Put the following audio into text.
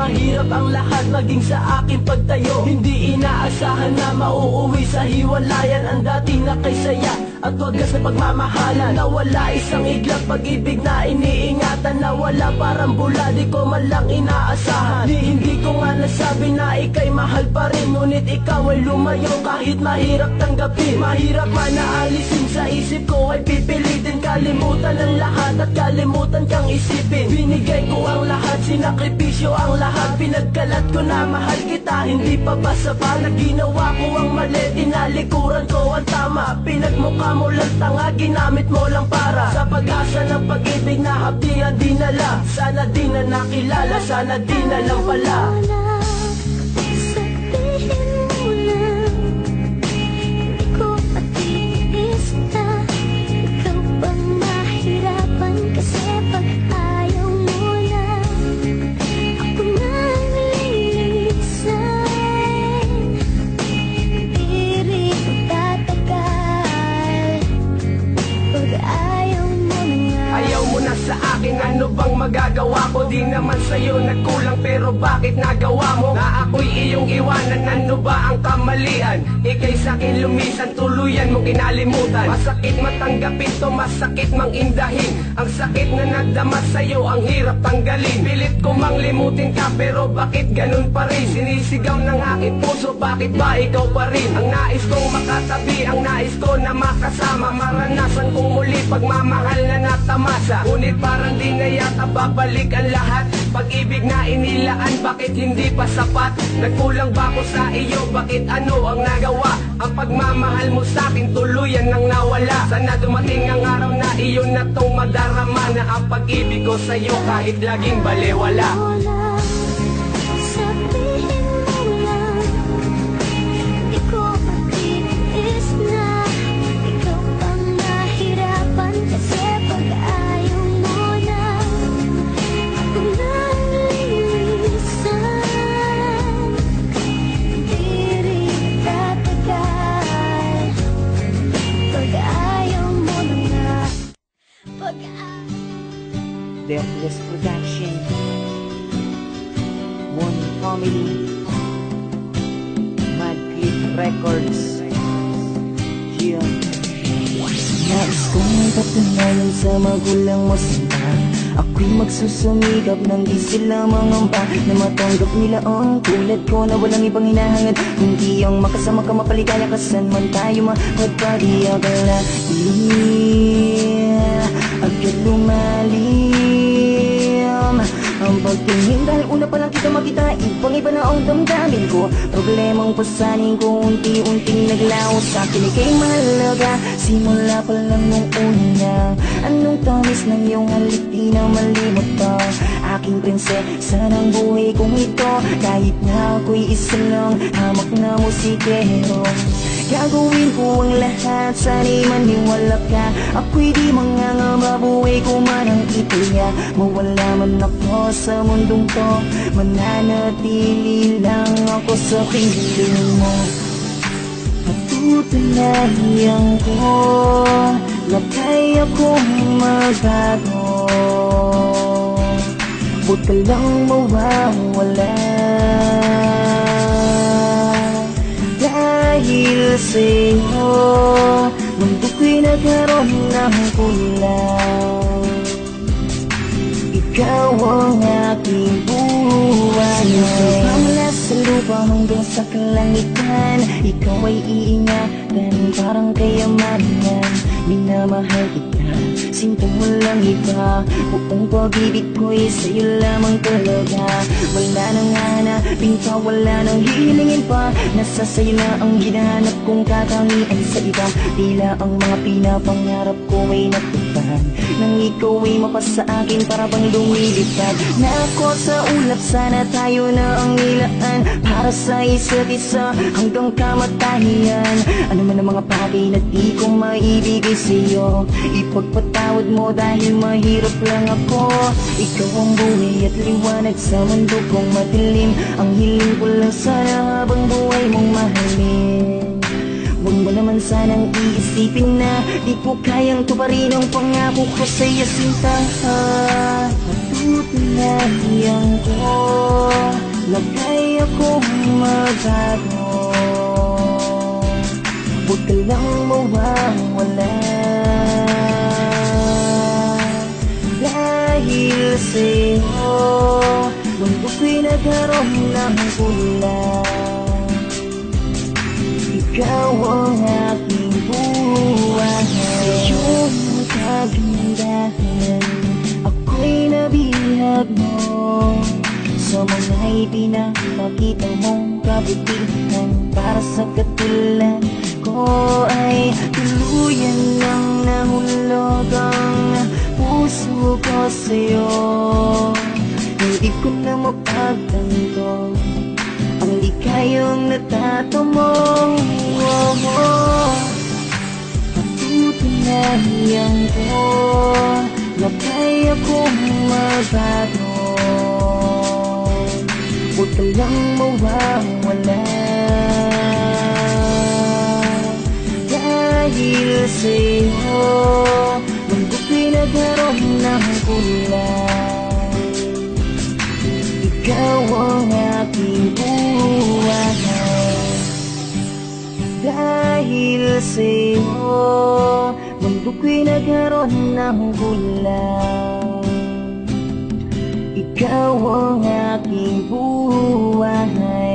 mahirap ang lahat maging sa aking pagtayo. Hindi inaasahan na mauuwi sa hiwalayan ang dating nakaysaya at wagas na pagmamahalan. Nawala isang iglap pag-ibig na iniingatan. Nawala parang bula, di ko man lang inaasahan. Hindi ko nga nasabi na ika'y mahal pa rin, ngunit ikaw ay lumayo kahit mahirap tanggapin. Mahirap man naalisin sa isip ko, ay pipilitin kalimutan ang lahat at kalimutan kang isipin. Binigay ko ang lahat, sinakripisyo ang lahat, pinagkalat ko na mahal kita, hindi pa ba sapat na ginawa ko ang mali, tinalikuran ko ang tama, pinagmukha mo lang tanga, ginamit mo lang para sa pag-asa ng pag-ibig na hapdian dinala. Sana di na nakilala, sana di na lang pala. Ano bang magagawa ko? Di naman sa'yo nagkulang, pero bakit nagawa mo na ako'y iyong iwanan? Ano ba ang kamalian? Ika'y sa'kin lumisan, tuluyan mong kinalimutan. Masakit matanggapin to, masakit mang indahin. Ang sakit na nagdama sa'yo, ang hirap tanggalin. Pilit ko mang limutin ka, pero bakit ganun pa rin? Sinisigaw ng aking puso, bakit ba ikaw pa rin? Ang nais kong makatabi, ang nais ko na makasama. Maranasan kong muli pagmamahal na natamasa, ngunit parang di na yata babalik ang lahat. Pag-ibig na inilaan, bakit hindi pa sapat? Nagkulang ba ko sa iyo? Bakit ano ang nagawa? Ang pagmamahal mo sa'kin tuluyan nang nawala. Sana dumating ang araw na iyon na tong madarama, na ang pag-ibig ko sa'yo kahit laging balewala. Deathless Production, One Family, Mad Clip Records. Yeah. Nais kong patunayan sa magulang mo sila, ako'y magsusumikap nang di sila mangamba, na matanggap nila ang tulad ko na walang ibang hinahangad, kundi ang makasama ka, mapaligaya ka saan man tayo mapagpadiagala. Agad lumalim ang pagtingin, dahil una pa lang kita makita, ibang iba na ang damdamin ko. Problemang pasanin ko, unti-unting naglaho sa akin, ika'y mahalaga simula pa lang nung una. Anong tamis ng iyong halik, di na malimot ka, aking prinsesa ng buhay kong ito. Kahit na ako'y isa lang, hamak na musikero, gagawin ko ang lahat, sana'y maniwala ka. Ako'y di mangangamba, buhay ko man ang ituya. Mawala man ako sa mundong to, mananatili lang ako sa piling mo. Matutulayan ko na kaya kong magbago, huwag ka lang mawawala. Dahil sa'yo, mundo ko'y nagkaroon ng kulang. Ikaw ang aking buhay, mula sa lupa hanggang sa kalangitan. Ikaw ay iingatan, parang kayamanan. Minamahal kita, sinto mo lang iba. Buong pag-ibig ko'y sa'yo lamang talaga. Wala nang hanapin pa, wala nang hilingin pa. Nasa sa'yo na ang hinahanap kong katangian sa iba. Tila ang mga pinapangarap ko may natupad, nang ikaw ay mapasa akin para bang lumilipad. Na ako sa ulap, sana tayo na ang nilaan para sa isa't isa hanggang kamatayan. Ano man ang mga bagay na di ko maibigay sa'yo, ipagpatawad mo dahil mahirap lang ako. Ikaw ang buhay at liwanag sa mundo kong madilim. Ang hiling ko lang sana habang buhay mong mahalin. Huwag mo naman sanang iisipin na di ko kayang tuparin ang pangako ko sa'yo, sinta. Patutunayan ko na kaya kong magbago. Huwag ka lang mawawala, dahil sa'yo mundo ko'y nagkaroon ng kulang. Ikaw ang aking buhay, iyong kagandahan ako'y nabihag mo. Sa mga ipinapakita mong kabutihan, para sa katulad ko ay tuluyan nang nahulog ang puso ko sa'yo. Hindi ko na mapagtanto ang di kayong natatamong. Patutunayan ko na kaya kong magbago. Huwag ka lang mawawala, dahil sa'yo mundo ko'y nagkaroon ng kulang. Ikaw ang aking buhay, dahil sa'yo mundo ko'y nagkaroon ng kulang. Ikaw ang aking buhay.